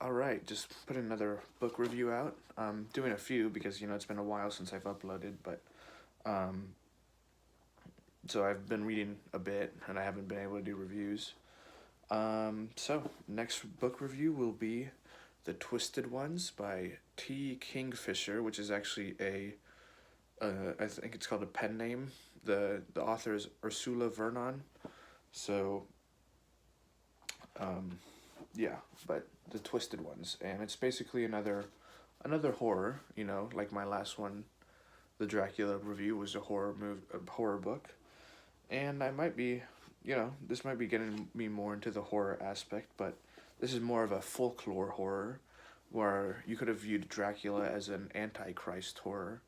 All right, just put another book review out. I'm doing a few because it's been a while since I've uploaded, but um, so I've been reading a bit and I haven't been able to do reviews. So next book review will be The Twisted Ones by Kingfisher, which is actually I think it's called a pen name. The author is Ursula Vernon. So um, yeah, but The Twisted Ones, and it's basically another horror. Like my last one, the Dracula review was a horror book, and I might be, this might be getting me more into the horror aspect, but this is more of a folklore horror, where you could have viewed Dracula as an antichrist horror.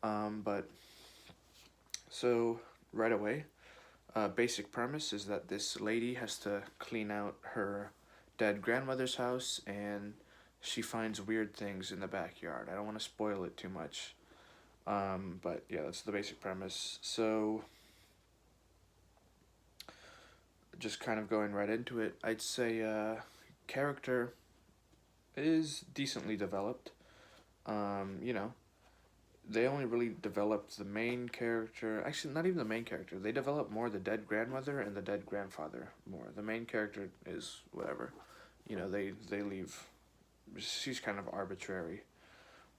But so right away, basic premise is that this lady has to clean out her dead grandmother's house, and she finds weird things in the backyard. I don't want to spoil it too much, but yeah, that's the basic premise. So just kind of going right into it, I'd say character is decently developed. You know, they only really developed the main character. Actually, not even the main character. They develop more the dead grandmother and the dead grandfather more. The main character is whatever. They leave. She's kind of arbitrary.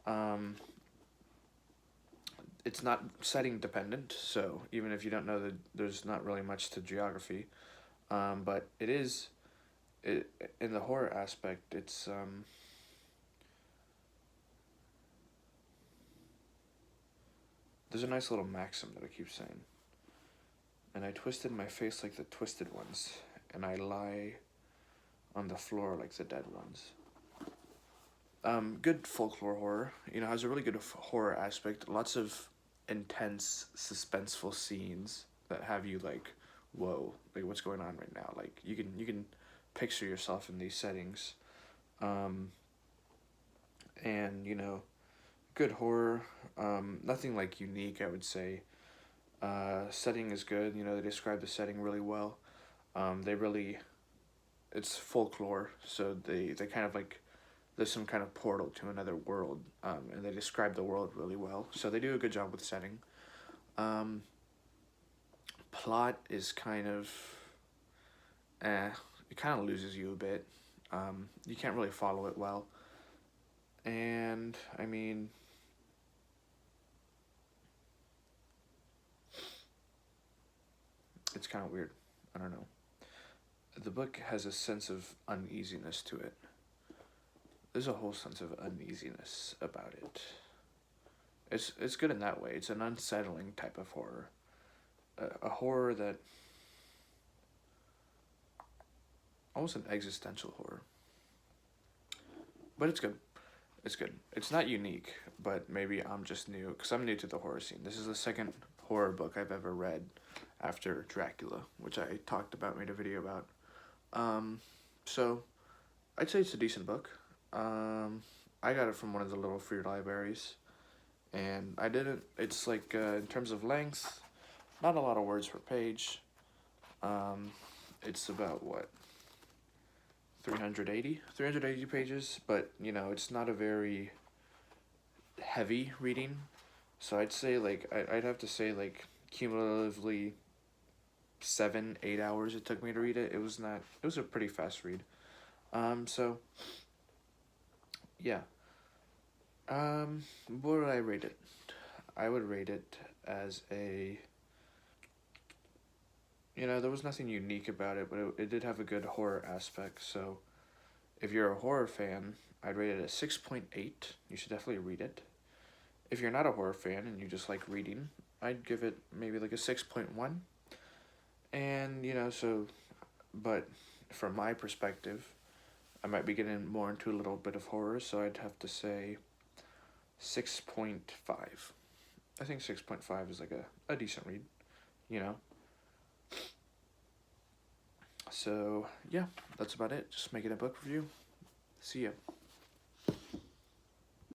Um, it's not setting dependent, so even if you don't know that, there's not really much to geography. But it is, in the horror aspect. There's a nice little maxim that I keep saying. And I twisted my face like the twisted ones, and I lie on the floor like the dead ones. Good folklore horror. Has a really good horror aspect. Lots of intense, suspenseful scenes that have you like, whoa, like what's going on right now? Like you can picture yourself in these settings. And good horror. Nothing like unique, I would say. Setting is good. They describe the setting really well. They really, it's folklore, so they kind of like, there's some kind of portal to another world, and they describe the world really well. So they do a good job with setting. Um, Plot is kind of, it kind of loses you a bit. You can't really follow it well. And, I mean, it's kind of weird. I don't know. The book has a sense of uneasiness to it. There's a whole sense of uneasiness about it. It's good in that way. It's an unsettling type of horror. A horror that, almost an existential horror. But it's good. It's good. It's not unique, but maybe I'm just new, because I'm new to the horror scene. This is the second horror book I've ever read after Dracula, which I talked about, made a video about. So I'd say it's a decent book. I got it from one of the little free libraries, and it's like, in terms of length, not a lot of words per page. It's about, what, 380 pages, but, it's not a very heavy reading, so I'd say, like, I'd have to say, like, cumulatively 7-8 hours it took me to read it. It was a pretty fast read. So, yeah. What would I rate it? I would rate it as there was nothing unique about it, but it did have a good horror aspect, so if you're a horror fan, I'd rate it a 6.8. You should definitely read it. If you're not a horror fan and you just like reading, I'd give it maybe like a 6.1. And, but from my perspective, I might be getting more into a little bit of horror, so I'd have to say 6.5. I think 6.5 is like a decent read, So, yeah, that's about it. Just making a book review. See ya.